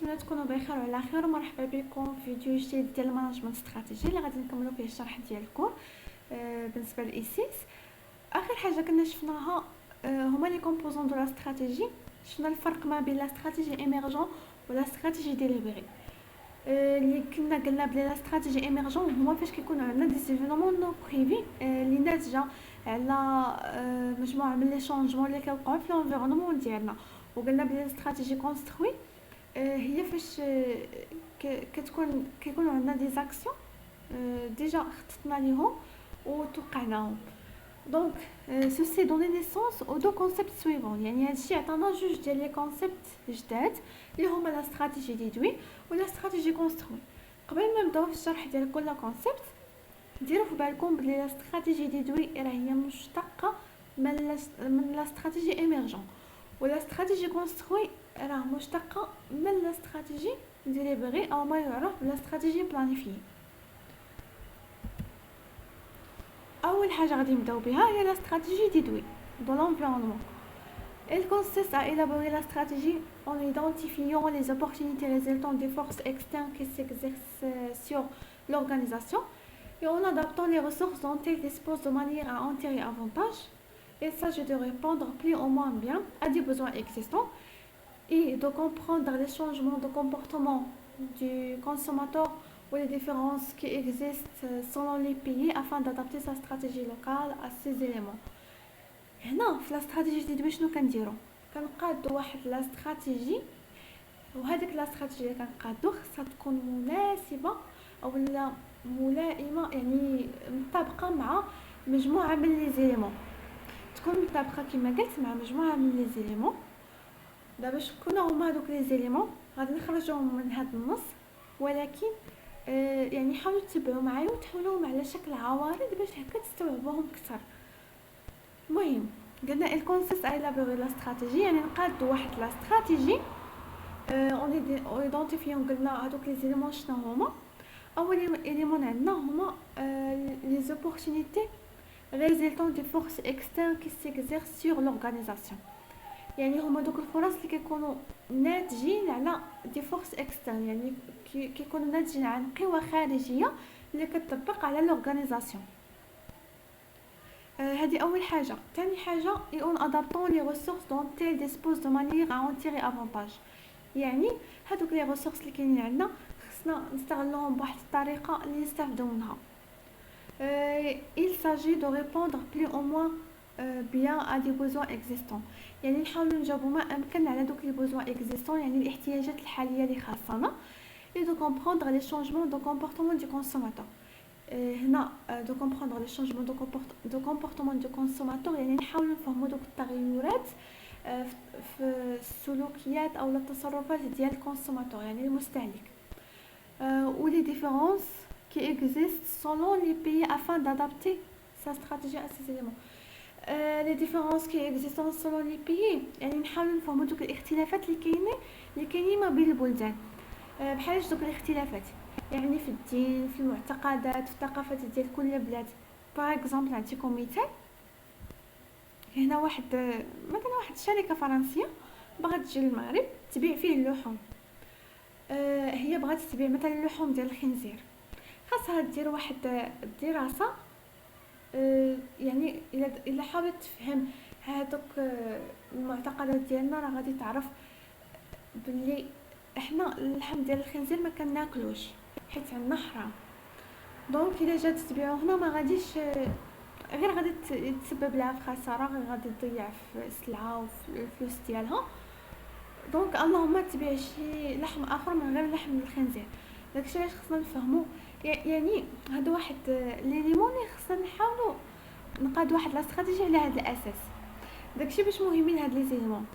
كنتمنى تكونوا بخير وعلى خير، ومرحبا بكم في فيديو جديد ديال المانجمنت استراتيجي اللي غادي نكملوا فيه الشرح ديال الكور. بالنسبه للإيسيس، اخر حاجه كنا شفناها هما لي كومبوزون دو لا استراتيجي. شفنا الفرق ما بين لا استراتيجي ايميرجون ولا استراتيجي ديليفري. اللي كنا قلنا بلي لا استراتيجي ايميرجون هما فاش كيكونوا عندنا دي زيفينمون نو بريفي اللي ناتجه على مجموعه من لي شونجمون اللي كيوقعوا في لونفيرونمون ديالنا. وقلنا بلي الاستراتيجي كونستروي هي فاش كيكونوا عندنا دي زاكسيون ديجا خططنا ليهم وتوقعناهم. دونك سوسي دوني نيسونس او دو كونسيبت سويفون، يعني هادشي عطانا جوج ديال لي كونسيبت جداد اللي هما لا استراتيجي ديدوي ولا استراتيجي كونستروي. قبل ما نبداو في الشرح ديال كل كونسيبت، ديروا في بالكم بلي لا استراتيجي ديدوي راه هي مشتقه من لا استراتيجي ايميرجون، ولا استراتيجي كونستروي راه مشتقه من لا استراتيجي ديليفري او ما يعرف بلا استراتيجي بلانيفي. اول حاجه غادي نبداو بها هي لا استراتيجي ديدوي دو l'environnement. Elle consiste à élaborer la stratégie en identifiant les opportunités résultant des forces externes qui s'exercent sur l'organisation et en adaptant les ressources dont elle dispose de manière à en tirer avantage. Il s'agit de répondre plus ou moins bien à des besoins existants et de comprendre les changements de comportement du consommateur ou les différences qui existent selon les pays afin d'adapter sa stratégie locale à ces éléments. هنا في الاستراتيجي ديال شنو كنديرو؟ كنقادو واحد الاستراتيجي، وهذيك الاستراتيجي اللي كنقادو خصها تكون مناسبه او لا ملائمه، يعني مطابقه مع مجموعه من لي زيليمون. تكون مطابقه كما قلت مع مجموعه من لي زيليمون. دابا شكون هما هذوك لي زيليمون؟ غادي نخرجوهم من هذا النص، ولكن يعني حاولوا تتبعوا معايا وتحولوهم على شكل عوارض باش هكا تستوعبوهم اكثر. المهم قلنا الكونسيست à élaborer la stratégie، يعني نقادو واحد لا استراتيجي اون ايدونتيفيون. قلنا هذوك لي زيليمون شنو هما؟ اول ايليمون عندنا هما لي زوبورتونيتي résultant des forces externes qui s'exercent sur l'organisation، يعني هما دوك الفرص اللي كيكونوا ناتجين على دي فورس اكسترن، يعني كيكونوا ناتجين عن قوى خارجيه اللي كتطبق على لورغانيزاسيون. هذه اول حاجه. ثاني حاجه اون ادابطون لي ريسورس دون تيل ديسبوز دو مانيير ا اون تيري افونتاج، يعني هذوك لي ريسورس اللي كاينين عندنا خصنا نستغلوهم بواحد الطريقه اللي نستافدوا منها. il s'agit de répondre plus ou moins bien à des besoins existants، يعني نحاولوا نجاوبوا ما امكن على دوك لي besoins existants، يعني الاحتياجات الحاليه اللي خاصنا. et de comprendre les changements de comportement du consommateur. هنا دو كومبروندر لي شونجمون دو كومبورتمون دو كونسوماتور، يعني نحاولوا نفهموا دوك التغيرات في السلوكيات او التصرفات ديال الكونسوماتور، يعني المستهلك. و لي ديفيرونس كي اكزيست سولون لي بيي افان دادابتي سا استراتيجي ا سي إليمون. لي ديفيرونس كي اكزيستون سولون لي بيي، يعني نحاولوا نفهموا دوك الاختلافات اللي كاينين ما بين البلدان. بحال دوك الاختلافات يعني في الدين، في المعتقدات، في الثقافات ديال كل بلاد. باغ اكزومبل نعطيكم مثال. هنا مثلا واحد الشركه فرنسيه بغات تجي للمغرب تبيع فيه اللحوم. هي بغات تبيع مثلا اللحوم ديال الخنزير، خاصها دير واحد الدراسه. يعني الا حاولت تفهم هذوك المعتقدات ديالنا راه غادي تعرف باللي احنا اللحم ديال الخنزير ما كناكلوش حيت عندنا حرام. دونك الا جات تبيعو هنا ما غاديش غير غادي تسبب لها في خساره، غير غادي تضيع في السلعه وفي الفلوس ديالها. دونك اللهم تبيع شي لحم اخر من غير لحم الخنزير. داكشي علاش خصنا نفهمو، يعني هادو واحد لي ليمون خصنا نحاولوا نقاد واحد لا استراتيجي على هذا الاساس. داكشي باش مهمين هاد لي زيليمون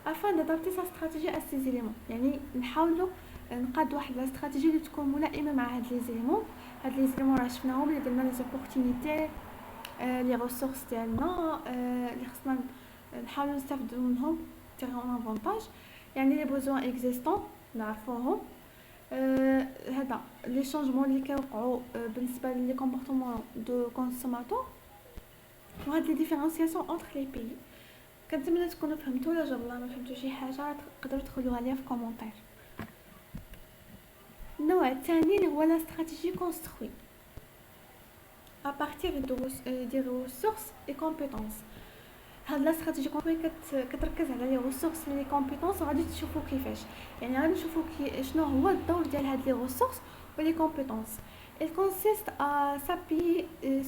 afin d'adapter sa stratégie à ces éléments، يعني نحاولوا نقاد واحد لا استراتيجي اللي تكون ملائمه مع هاد لي زيليمون. هاد لي زيليمون راه شفناهم اللي قلنا لي زوبورتونيتي، لي ريسورس ديالنا اللي خصنا نحاولوا نستافدوا منهم تيغي اون افونتاج، يعني لي بوزوان اكزيستون نعرفوهم. هذا لي شونجمون اللي كيوقعوا بالنسبه لي كومبورتمون دو كونسوماتور، وهاد لي ديفيرونسياسيون اونتر لي بيي. كنتمنى تكونوا فهمتوا. ولا جاب الله ما فهمتوا شي حاجه تقدروا تدخلوها ليا في كومونتير. النوع الثاني اللي هو لا استراتيجي كونستروي à partir des ressources et compétences. هاد لا استراتيجي كونستروي كتركز على لي ressources لي compétences وغادي تشوفوا كيفاش. يعني غادي نشوفوا شنو هو الدور ديال هاد لي ressources و لي compétences. Il consiste à s'appuyer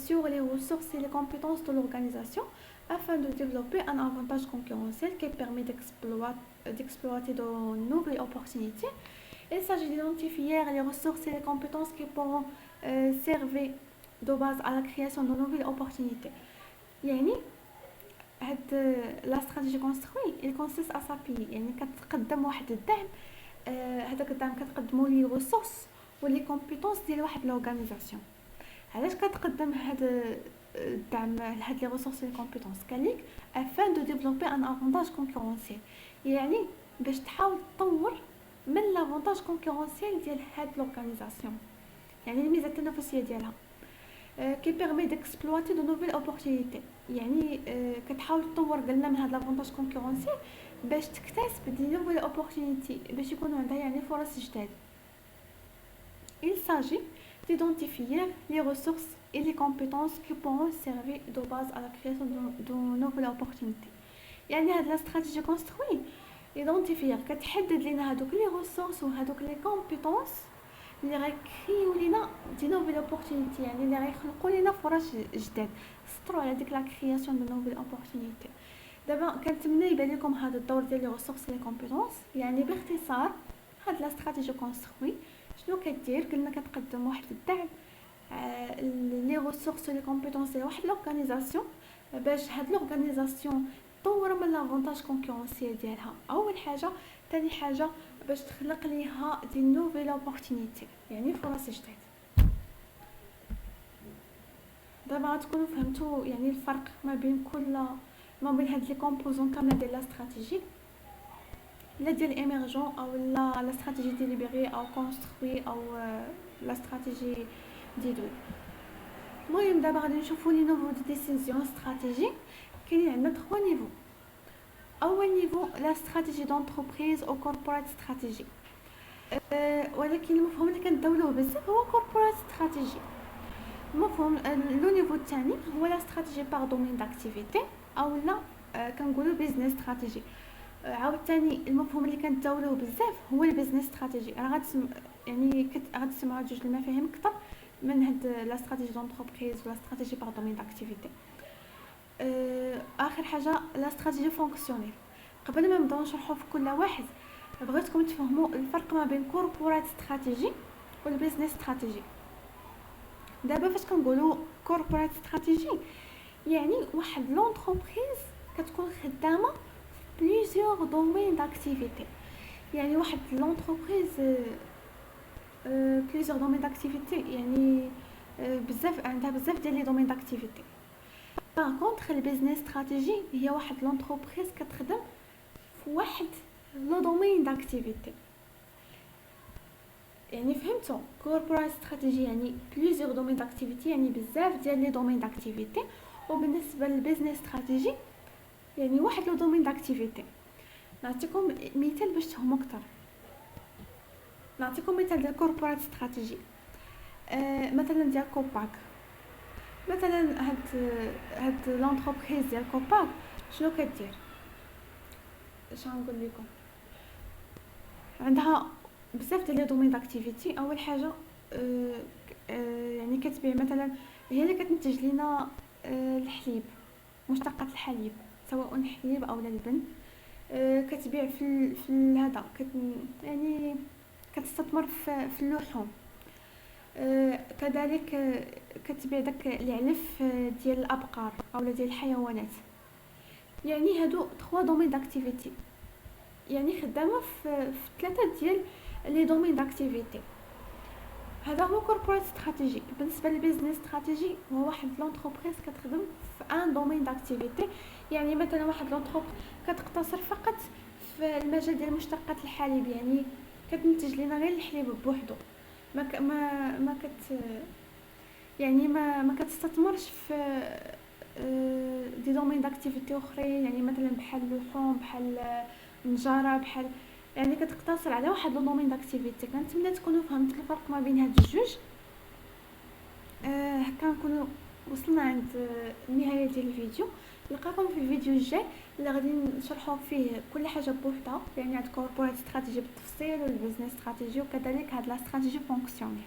sur les ressources et les compétences de l'organisation afin de développer un avantage concurrentiel qui permet d'exploiter de nouvelles opportunités. Il s'agit d'identifier les ressources et les compétences qui pourront servir de base à la création de nouvelles opportunités. يعني هاد لا استراتيجي كونستروي il consiste à s'appuyer يعني كتقدم واحد الدعم. هذاك الدعم كتقدموا لي ريسورس ولي كومبيتونس ديال واحد لورغانيزاسيون. علاش كتقدم هاد الدعم لهاد لي ريسورس لي كومبيتونس؟ قالك afin de développer un avantage concurrentiel يعني باش تحاول تطور من لافونتاج كونكورونسيال ديال هاد لورغانيزاسيون، يعني الميزه التنافسيه ديالها. كي بيرمي ديكسبلواتي دو نوفيل اوبورتونيتي يعني كتحاول تطور قلنا من هاد لافونتاج كونكورونسيال باش تكتسب دي نوفيل اوبورتونيتي باش يكون عندها يعني فرص جداد. il s'agit d'identifier les ressources et les compétences qui pourront servir de base à la création de nouvelles opportunités. يعني هاد لا استراتيجي كونستروي ايدونتيفير كتحدد لينا هادوك لي ريسورس وهادوك لي كومبيتونس اللي غيكريو لينا دي نوفيل اوبورتونيتي، يعني اللي غيخلقوا لينا فرص جداد، سطروا على ديك لا كرياسيون دو نوفيل اوبورتونيتي. دابا كنتمنى يبان لكم هذا الدور ديال لي ريسورس لي كومبيتونس. يعني باختصار هاد لا استراتيجي كونستروي شنو كدير؟ قلنا كتقدم واحد الدعم لي ريسورس لي كومبيتونس ديال واحد لورغانيزاسيون باش هاد لورغانيزاسيون طور من لافونتاج كونكورونسيال ديالها اول حاجه. ثاني حاجه باش تخلق ليها دي نوفيل اوبورتونيتي يعني فرص جداد. دابا تكونوا فهمتوا يعني الفرق ما بين هاد لي كومبوزون كامله ديال لا استراتيجي، لا ديال ايميرجون او لا استراتيجي ديليبيري او كونستروي او لا استراتيجي ديدوي. المهم دابا غادي نشوفوا لي نوفو دي ديسيزيون استراتيجي. كاين عندنا 3 نيفو. اول نيفو لا استراتيجي دونتربريز او كوربورات استراتيجي، ولكن المفهوم اللي كنداولوه بزاف هو كوربورات استراتيجي. المفهوم لو نيفو الثاني هو لا استراتيجي باغ دومين داكتيفيتي او لا كنقولوا بيزنس استراتيجي. عاوتاني المفهوم اللي كنداولوه بزاف هو البيزنس استراتيجي. راه يعني غتسمعوا جوج المفاهيم اكثر من هاد لا استراتيجي دونتربريز ولا استراتيجي باغ دومين داكتيفيتي. اخر حاجه لا استراتيجي فونكسيونيل. قبل ما نبداو نشرحوا في كل واحد بغيتكم تفهموا الفرق ما بين كوربورات استراتيجي والبيزنس استراتيجي. دابا فاش كنقولوا كوربورات استراتيجي يعني واحد لونتربريز كتكون خدامه في بليزيور دومين داكتيفيتي. يعني واحد لونتربريز بليزيور دومين داكتيفيتي يعني بزاف عندها بزاف ديال لي دومين داكتيفيتي. باغ كونطخ البيزنس استراتيجي هي واحد لونتربريز كتخدم في واحد لو دومين داكتيفيتي. يعني فهمتوا كوربورات استراتيجي يعني بليزيور دومين داكتيفيتي يعني بزاف ديال لي دومين داكتيفيتي. وبالنسبه للبيزنس استراتيجي يعني واحد لو دومين داكتيفيتي. نعطيكم مثال باش تفهموا اكثر. نعطيكم مثال ديال كوربورات استراتيجي مثلا ديال كوباك. مثلا هاد لونتربريز ديال كوباك شنو كدير؟ اش غنقول لكم؟ عندها بزاف ديال لي دومين داكتيفيتي. اول حاجه يعني كتبيع مثلا هي اللي كتنتج لينا الحليب، مشتقات الحليب سواء الحليب او اللبن. كتبيع في هذا يعني كتستثمر في اللحوم. كذلك كتبيع داك العلف ديال الابقار او ديال الحيوانات. يعني هادو 3 دومين داكتيفيتي يعني خدامه في 3 ديال لي دومين داكتيفيتي. هذا هو كوربورات استراتيجي. بالنسبه للبيزنس استراتيجي هو واحد لونتربريز كتخدم في ان دومين داكتيفيتي. يعني مثلا واحد لونتربريز كتقتصر فقط في المجال ديال مشتقات الحليب، يعني كتنتج لنا غير الحليب بوحدو. ما يعني ما كتستثمرش في دي دومين داكتيفيتي اخرين، يعني مثلا بحال اللحوم، بحال النجاره، بحال يعني كتقتصر على واحد لو دومين داكتيفيتي. كنتمنى تكونوا فهمت الفرق ما بين هاد الجوج. هكا نكونوا وصلنا عند نهايه ديال الفيديو. نلقاكم في الفيديو الجاي اللي غادي نشرحوا فيه كل حاجه بوحدها، يعني عند كوربوريت استراتيجي بالتفصيل والبزنس استراتيجي وكذلك هاد لا استراتيجي فونكسيونيل.